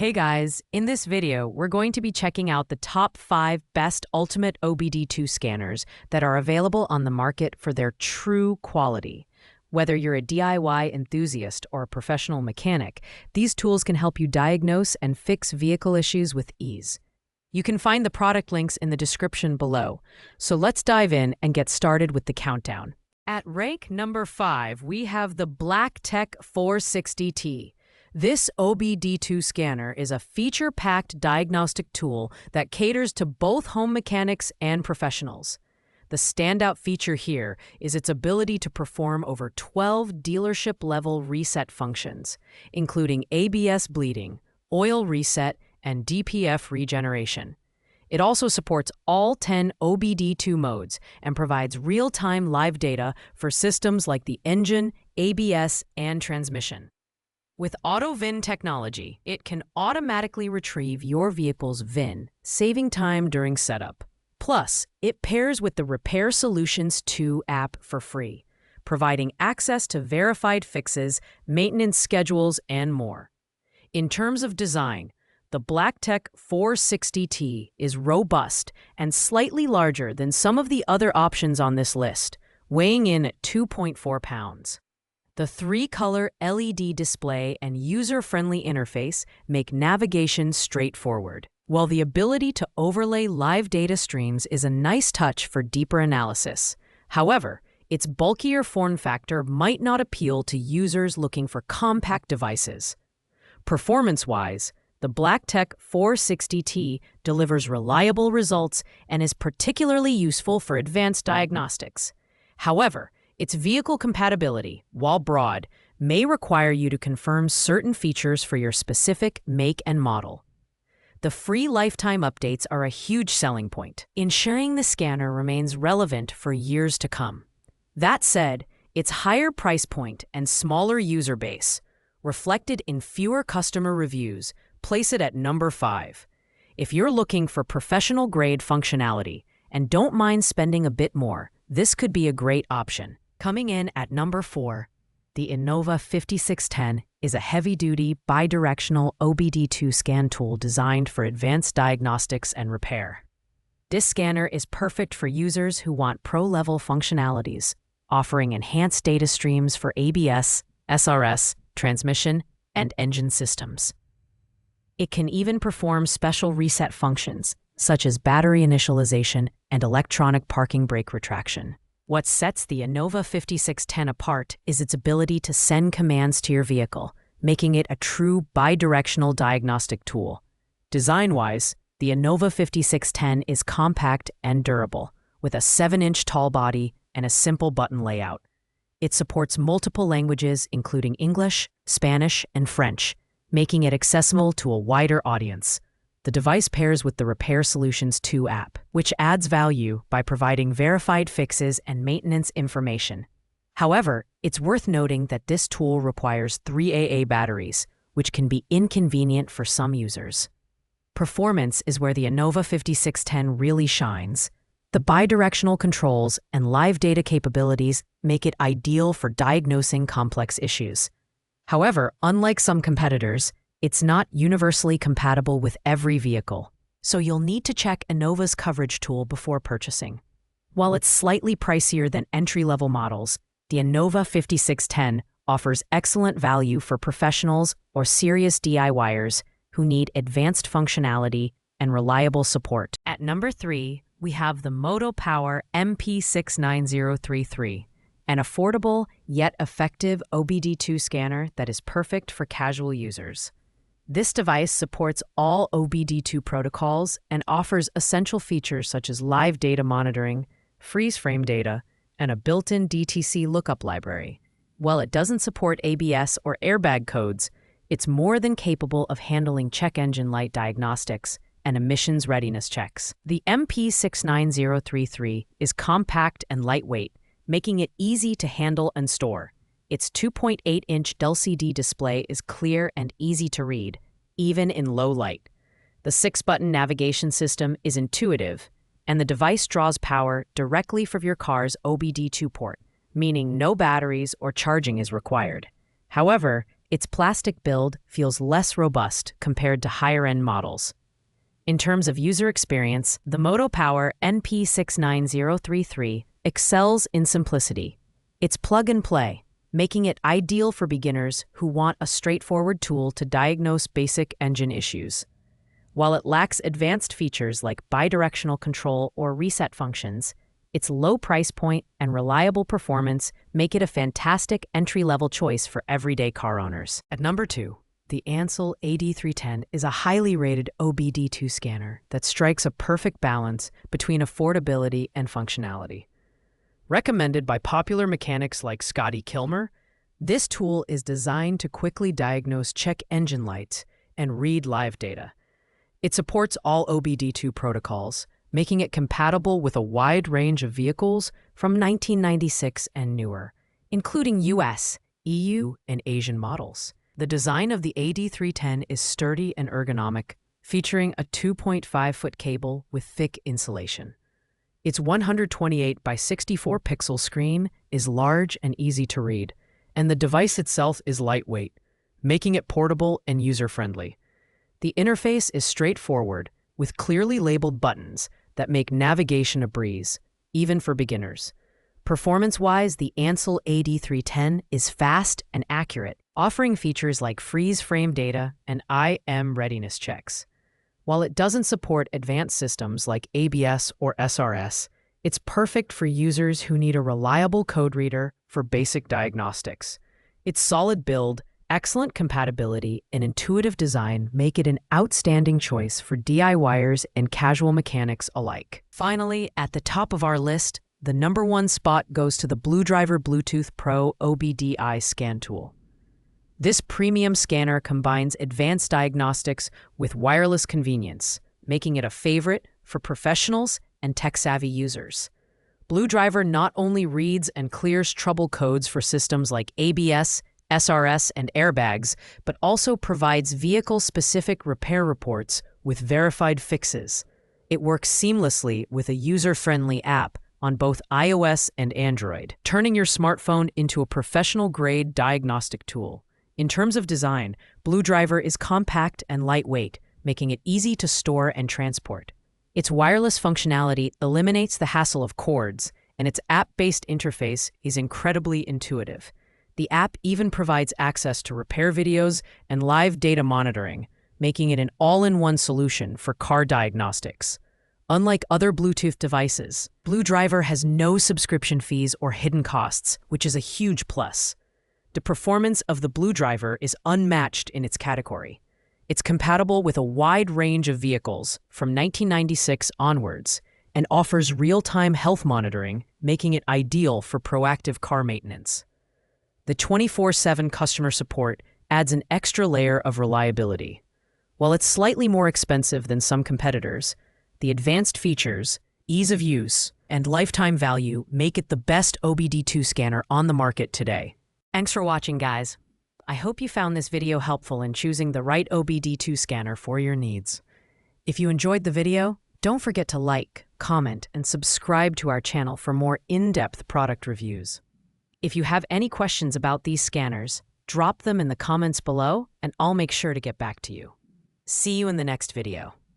Hey guys, in this video, we're going to be checking out the top 5 best ultimate OBD2 scanners that are available on the market for their true quality. Whether you're a DIY enthusiast or a professional mechanic, these tools can help you diagnose and fix vehicle issues with ease. You can find the product links in the description below. So let's dive in and get started with the countdown. At rank number 5, we have the BLCKTEC 460T. This OBD2 scanner is a feature-packed diagnostic tool that caters to both home mechanics and professionals. The standout feature here is its ability to perform over 12 dealership-level reset functions, including ABS bleeding, oil reset, and DPF regeneration. It also supports all 10 OBD2 modes and provides real-time live data for systems like the engine, ABS, and transmission. With Auto VIN technology, it can automatically retrieve your vehicle's VIN, saving time during setup. Plus, it pairs with the Repair Solutions 2 app for free, providing access to verified fixes, maintenance schedules, and more. In terms of design, the BLCKTEC 460T is robust and slightly larger than some of the other options on this list, weighing in at 2.4 pounds. The 3-color LED display and user-friendly interface make navigation straightforward, while the ability to overlay live data streams is a nice touch for deeper analysis. However, its bulkier form factor might not appeal to users looking for compact devices. Performance-wise, the BLCKTEC 460T delivers reliable results and is particularly useful for advanced diagnostics. However, its vehicle compatibility, while broad, may require you to confirm certain features for your specific make and model. The free lifetime updates are a huge selling point, ensuring the scanner remains relevant for years to come. That said, its higher price point and smaller user base, reflected in fewer customer reviews, place it at number 5. If you're looking for professional-grade functionality and don't mind spending a bit more, this could be a great option. Coming in at number 4, the Innova 5610 is a heavy-duty, bidirectional OBD2 scan tool designed for advanced diagnostics and repair. This scanner is perfect for users who want pro-level functionalities, offering enhanced data streams for ABS, SRS, transmission, and engine systems. It can even perform special reset functions, such as battery initialization and electronic parking brake retraction. What sets the Innova 5610 apart is its ability to send commands to your vehicle, making it a true bidirectional diagnostic tool. Design-wise, the Innova 5610 is compact and durable, with a 7-inch tall body and a simple button layout. It supports multiple languages, including English, Spanish, and French, making it accessible to a wider audience. The device pairs with the Repair Solutions 2 app, which adds value by providing verified fixes and maintenance information. However, it's worth noting that this tool requires 3 AA batteries, which can be inconvenient for some users. Performance is where the Innova 5610 really shines. The bidirectional controls and live data capabilities make it ideal for diagnosing complex issues. However, unlike some competitors, it's not universally compatible with every vehicle, so you'll need to check Innova's coverage tool before purchasing. While it's slightly pricier than entry-level models, the Innova 5610 offers excellent value for professionals or serious DIYers who need advanced functionality and reliable support. At number 3, we have the MOTOPOWER MP69033. An affordable yet effective OBD2 scanner that is perfect for casual users. This device supports all OBD2 protocols and offers essential features such as live data monitoring, freeze frame data, and a built-in DTC lookup library. While it doesn't support ABS or airbag codes, it's more than capable of handling check engine light diagnostics and emissions readiness checks. The MP69033 is compact and lightweight, making it easy to handle and store. Its 2.8-inch LCD display is clear and easy to read, even in low light. The 6-button navigation system is intuitive, and the device draws power directly from your car's OBD2 port, meaning no batteries or charging is required. However, its plastic build feels less robust compared to higher-end models. In terms of user experience, the MOTOPOWER MP69033 excels in simplicity. It's plug-and-play, making it ideal for beginners who want a straightforward tool to diagnose basic engine issues. While it lacks advanced features like bidirectional control or reset functions, its low price point and reliable performance make it a fantastic entry-level choice for everyday car owners. At number 2, the ANCEL AD310 is a highly rated OBD2 scanner that strikes a perfect balance between affordability and functionality. Recommended by popular mechanics like Scotty Kilmer, this tool is designed to quickly diagnose check engine lights and read live data. It supports all OBD2 protocols, making it compatible with a wide range of vehicles from 1996 and newer, including US, EU, and Asian models. The design of the AD310 is sturdy and ergonomic, featuring a 2.5-foot cable with thick insulation. Its 128 by 64 pixel screen is large and easy to read, and the device itself is lightweight, making it portable and user-friendly. The interface is straightforward, with clearly labeled buttons that make navigation a breeze, even for beginners. Performance-wise, the ANCEL AD310 is fast and accurate, offering features like freeze-frame data and IM readiness checks. While it doesn't support advanced systems like ABS or SRS, it's perfect for users who need a reliable code reader for basic diagnostics. Its solid build, excellent compatibility, and intuitive design make it an outstanding choice for DIYers and casual mechanics alike. Finally, at the top of our list, the number 1 spot goes to the BlueDriver Bluetooth Pro OBDI scan tool. This premium scanner combines advanced diagnostics with wireless convenience, making it a favorite for professionals and tech-savvy users. BlueDriver not only reads and clears trouble codes for systems like ABS, SRS, and airbags, but also provides vehicle-specific repair reports with verified fixes. It works seamlessly with a user-friendly app on both iOS and Android, turning your smartphone into a professional-grade diagnostic tool. In terms of design, BlueDriver is compact and lightweight, making it easy to store and transport. Its wireless functionality eliminates the hassle of cords, and its app-based interface is incredibly intuitive. The app even provides access to repair videos and live data monitoring, making it an all-in-one solution for car diagnostics. Unlike other Bluetooth devices, BlueDriver has no subscription fees or hidden costs, which is a huge plus. The performance of the BlueDriver is unmatched in its category. It's compatible with a wide range of vehicles from 1996 onwards and offers real-time health monitoring, making it ideal for proactive car maintenance. The 24/7 customer support adds an extra layer of reliability. While it's slightly more expensive than some competitors, the advanced features, ease of use, and lifetime value make it the best OBD2 scanner on the market today. Thanks for watching, guys. I hope you found this video helpful in choosing the right OBD2 scanner for your needs. If you enjoyed the video, don't forget to like, comment, and subscribe to our channel for more in-depth product reviews. If you have any questions about these scanners, drop them in the comments below and I'll make sure to get back to you. See you in the next video.